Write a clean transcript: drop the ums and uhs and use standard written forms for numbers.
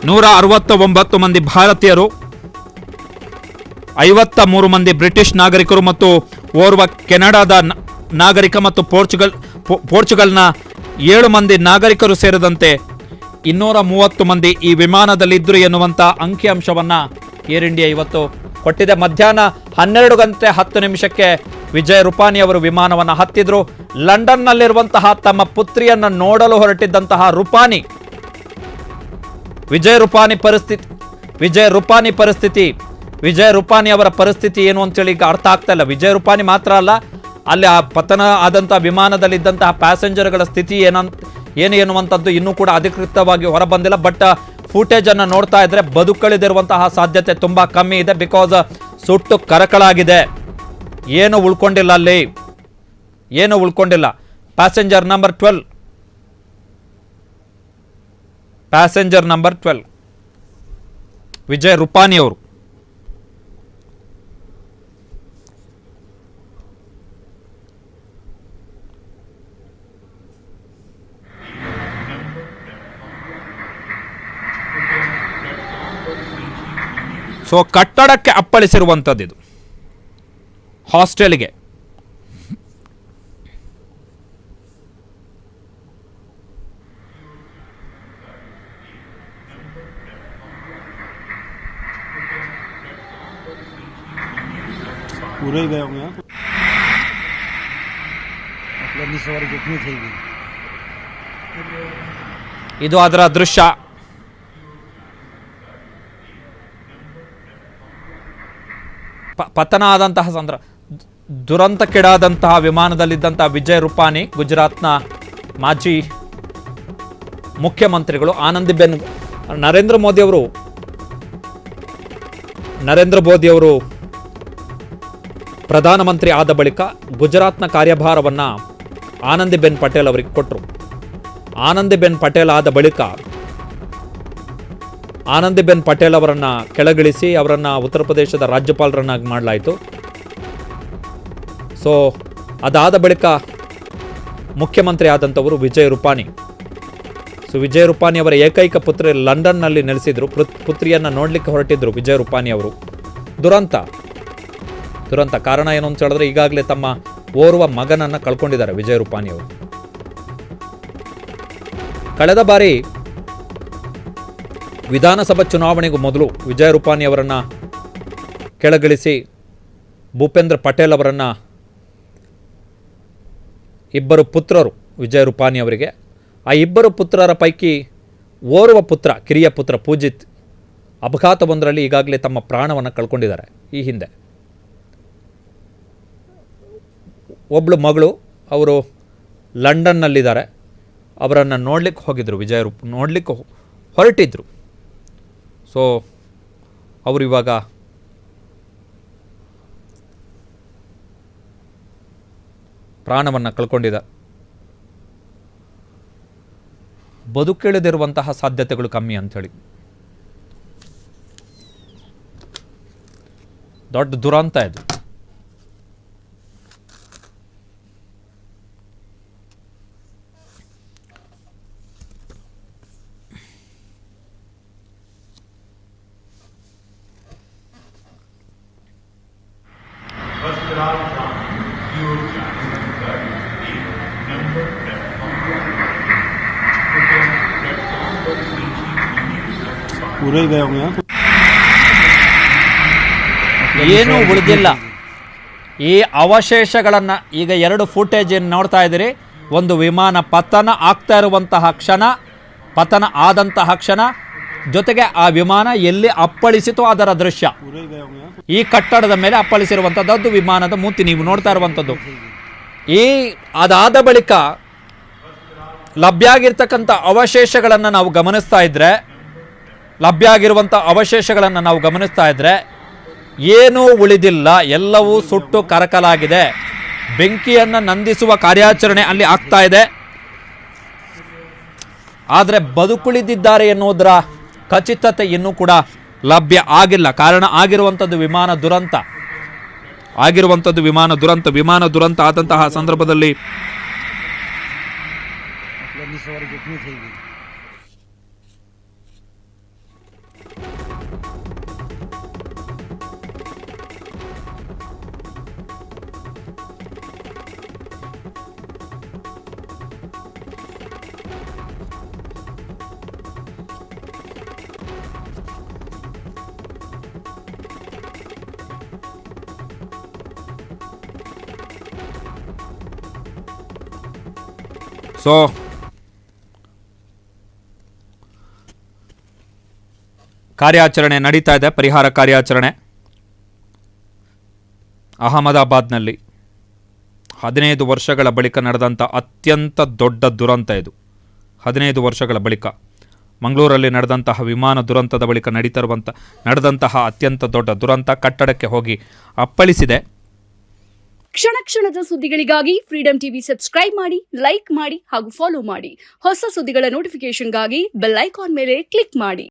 169 ಮಂದಿ ಭಾರತೀಯರು, 53 ಮಂದಿ ಬ್ರಿಟಿಷ್ ನಾಗರಿಕರು ಮತ್ತು ಓರ್ವ ಕೆನಡಾದ ನಾಗರಿಕ ಮತ್ತು ಪೋರ್ಚುಗಲ್ನ 7 ಮಂದಿ ನಾಗರಿಕರು ಸೇರಿದಂತೆ 230 ಮಂದಿ ಈ ವಿಮಾನದಲ್ಲಿದ್ದರು ಎನ್ನುವಂಥ ಅಂಕಿಅಂಶವನ್ನು ಏರ್ ಇಂಡಿಯಾ ಇವತ್ತು ಕೊಟ್ಟಿದೆ. ಮಧ್ಯಾಹ್ನ 12:10 ವಿಜಯ್ ರೂಪಾನಿ ಅವರು ವಿಮಾನವನ್ನು ಹತ್ತಿದ್ರು. ಲಂಡನ್ನಲ್ಲಿರುವಂತಹ ತಮ್ಮ ಪುತ್ರಿಯನ್ನು ನೋಡಲು ಹೊರಟಿದ್ದಂತಹ ವಿಜಯ್ ರೂಪಾನಿ ಅವರ ಪರಿಸ್ಥಿತಿ ಏನು ಅಂತೇಳಿ ಈಗ ಅರ್ಥ ಆಗ್ತಾ ಇಲ್ಲ. ವಿಜಯ್ ರೂಪಾನಿ ಮಾತ್ರ ಅಲ್ಲ, ಅಲ್ಲಿ ಆ ಪತನ ಆದಂತಹ ವಿಮಾನದಲ್ಲಿದ್ದಂತಹ ಪ್ಯಾಸೆಂಜರ್ಗಳ ಸ್ಥಿತಿ ಏನು ಎನ್ನುವಂಥದ್ದು ಇನ್ನೂ ಕೂಡ ಅಧಿಕೃತವಾಗಿ ಹೊರಬಂದಿಲ್ಲ. ಬಟ್ ಫೂಟೇಜ್ ಅನ್ನು ನೋಡ್ತಾ ಇದ್ರೆ ಬದುಕಳಿದಿರುವಂತಹ ಸಾಧ್ಯತೆ ತುಂಬಾ ಕಮ್ಮಿ ಇದೆ. ಬಿಕಾಸ್ ಸುಟ್ಟು ಕರಕಳಾಗಿದೆ, ಏನು ಉಳ್ಕೊಂಡಿಲ್ಲ, ಅಲ್ಲಿ ಏನು ಉಳ್ಕೊಂಡಿಲ್ಲ. ಪ್ಯಾಸೆಂಜರ್ ನಂಬರ್ 12 ವಿಜಯ್ ರೂಪಾನಿ ಅವರು. ಸೊ ಕಟ್ಟಡಕ್ಕೆ ಅಪ್ಪಳಿಸಿರುವಂಥದ್ದು ಇದು, ಹಾಸ್ಟೆಲ್ಗೆ. पूरे ही गए होंगे मतलब सवारी कितनी थी ಇದು ಅದರ ದೃಶ್ಯ. ಪತನ ಆದಂತಹ ದುರಂತಕ್ಕೀಡಾದಂತಹ ವಿಮಾನದಲ್ಲಿದ್ದಂತಹ ವಿಜಯ್ ರೂಪಾನಿ, ಗುಜರಾತ್ನ ಮಾಜಿ ಮುಖ್ಯಮಂತ್ರಿಗಳು ಆನಂದಿಬೆನ್ ನರೇಂದ್ರ ಮೋದಿ ಅವರು ಪ್ರಧಾನಮಂತ್ರಿ ಆದ ಬಳಿಕ ಗುಜರಾತ್ನ ಕಾರ್ಯಭಾರವನ್ನು ಆನಂದಿಬೆನ್ ಪಟೇಲ್ ಅವರಿಗೆ ಕೊಟ್ಟರು. ಆನಂದಿಬೆನ್ ಪಟೇಲ್ ಆದ ಬಳಿಕ ಆನಂದಿಬೆನ್ ಪಟೇಲ್ ಅವರನ್ನು ಕೆಳಗಿಳಿಸಿ ಅವರನ್ನು ಉತ್ತರ ಪ್ರದೇಶದ ರಾಜ್ಯಪಾಲರನ್ನಾಗಿ ಮಾಡಲಾಯಿತು. ಸೊ ಅದಾದ ಬಳಿಕ ಮುಖ್ಯಮಂತ್ರಿ ಆದಂಥವರು ವಿಜಯ್ ರೂಪಾನಿ. ಸೊ ವಿಜಯ್ ರೂಪಾನಿ ಅವರ ಏಕೈಕ ಪುತ್ರಿ ಲಂಡನ್ನಲ್ಲಿ ನೆಲೆಸಿದ್ರು. ಪುತ್ರಿಯನ್ನು ನೋಡಲಿಕ್ಕೆ ಹೊರಟಿದ್ರು ವಿಜಯ್ ರೂಪಾನಿ ಅವರು. ದುರಂತ ಕಾರಣ ಏನು ಅಂತ ಹೇಳಿದ್ರೆ ಈಗಾಗಲೇ ತಮ್ಮ ಓರ್ವ ಮಗನನ್ನು ಕಳ್ಕೊಂಡಿದ್ದಾರೆ ವಿಜಯ್ ರೂಪಾನಿ ಅವರು. ಕಳೆದ ಬಾರಿ ವಿಧಾನಸಭಾ ಚುನಾವಣೆಗೂ ಮೊದಲು ವಿಜಯ್ ರೂಪಾನಿ ಅವರನ್ನು ಕೆಳಗಿಳಿಸಿ ಭೂಪೇಂದ್ರ ಪಟೇಲ್ ಅವರನ್ನು, ಇಬ್ಬರು ಪುತ್ರರು ವಿಜಯ್ ರೂಪಾನಿ ಅವರಿಗೆ, ಆ ಇಬ್ಬರು ಪುತ್ರರ ಪೈಕಿ ಓರ್ವ ಪುತ್ರ, ಕಿರಿಯ ಪುತ್ರ ಪೂಜಿತ್, ಅಪಘಾತವೊಂದರಲ್ಲಿ ಈಗಾಗಲೇ ತಮ್ಮ ಪ್ರಾಣವನ್ನು ಕಳ್ಕೊಂಡಿದ್ದಾರೆ. ಈ ಹಿಂದೆ ಒಬ್ಬಳು ಮಗಳು, ಅವರು ಲಂಡನ್ನಲ್ಲಿದ್ದಾರೆ. ಅವರನ್ನು ನೋಡಲಿಕ್ಕೆ ಹೋಗಿದ್ದರು, ನೋಡಲಿಕ್ಕೆ ಹೊರಟಿದ್ರು. ಸೊ ಅವರು ಇವಾಗ ಪ್ರಾಣವನ್ನು ಕಳ್ಕೊಂಡಿದ್ದಾರೆ. ಬದುಕಿಳಿದಿರುವಂತಹ ಸಾಧ್ಯತೆಗಳು ಕಮ್ಮಿ ಅಂಥೇಳಿ. ದೊಡ್ಡ ದುರಂತ ಇದು. पूरे ही गए होंगे ಏನೂ ಉಳಿದಿಲ್ಲ. ಈ ಅವಶೇಷಗಳನ್ನು ಈಗ 2 ಫುಟೇಜ್ ಏನು ನೋಡ್ತಾ ಇದ್ದೀರಿ, ಒಂದು ವಿಮಾನ ಪತನ ಆಗ್ತಾ ಇರುವಂತಹ ಕ್ಷಣ, ಪತನ ಆದಂತಹ ಕ್ಷಣ, ಜೊತೆಗೆ ಆ ವಿಮಾನ ಎಲ್ಲಿ ಅಪ್ಪಳಿಸಿತು ಅದರ ದೃಶ್ಯ. ಈ ಕಟ್ಟಡದ ಮೇಲೆ ಅಪ್ಪಳಿಸಿರುವಂಥದ್ದು ವಿಮಾನದ ಮೂತಿ ನೀವು ನೋಡ್ತಾ ಇರುವಂಥದ್ದು. ಅದಾದ ಬಳಿಕ ಲಭ್ಯ ಆಗಿರ್ತಕ್ಕಂಥ ಅವಶೇಷಗಳನ್ನು ನಾವು ಗಮನಿಸ್ತಾ ಇದ್ರೆ ಏನೂ ಉಳಿದಿಲ್ಲ, ಎಲ್ಲವೂ ಸುಟ್ಟು ಕರಕಲಾಗಿದೆ. ಬೆಂಕಿಯನ್ನು ನಂದಿಸುವ ಕಾರ್ಯಾಚರಣೆ ಅಲ್ಲಿ ಆಗ್ತಾ ಇದೆ. ಆದರೆ ಬದುಕುಳಿದಿದ್ದಾರೆ ಎನ್ನುವುದರ ಖಚಿತತೆ ಇನ್ನೂ ಕೂಡ ಲಭ್ಯ ಆಗಿಲ್ಲ. ಕಾರಣ ಆಗಿರುವಂಥದ್ದು ವಿಮಾನ ದುರಂತ ಆದಂತಹ ಸಂದರ್ಭದಲ್ಲಿ ಸೊ ಕಾರ್ಯಾಚರಣೆ ನಡೀತಾ ಇದೆ, ಪರಿಹಾರ ಕಾರ್ಯಾಚರಣೆ ಅಹಮದಾಬಾದ್ನಲ್ಲಿ 15 ವರ್ಷಗಳ ಬಳಿಕ ನಡೆದಂಥ ಅತ್ಯಂತ ದೊಡ್ಡ ದುರಂತ ಇದು. 15 ವರ್ಷಗಳ ಬಳಿಕ ಮಂಗಳೂರಲ್ಲಿ ನಡೆದಂತಹ ವಿಮಾನ ದುರಂತದ ಬಳಿಕ ನಡೆದಂತಹ ಅತ್ಯಂತ ದೊಡ್ಡ ದುರಂತ ಕಟ್ಟಡಕ್ಕೆ ಹೋಗಿ ಅಪ್ಪಳಿಸಿದೆ. ಕ್ಷಣ ಕ್ಷಣದ ಸುದ್ದಿಗಳಿಗಾಗಿ ಫ್ರೀಡಂ ಟಿವಿ ಸಬ್ಸ್ಕ್ರೈಬ್ ಮಾಡಿ, ಲೈಕ್ ಮಾಡಿ ಹಾಗೂ ಫಾಲೋ ಮಾಡಿ. ಹೊಸ ಸುದ್ದಿಗಳ ನೋಟಿಫಿಕೇಶನ್ಗಾಗಿ ಬೆಲ್ ಐಕಾನ್ ಮೇಲೆ ಕ್ಲಿಕ್ ಮಾಡಿ.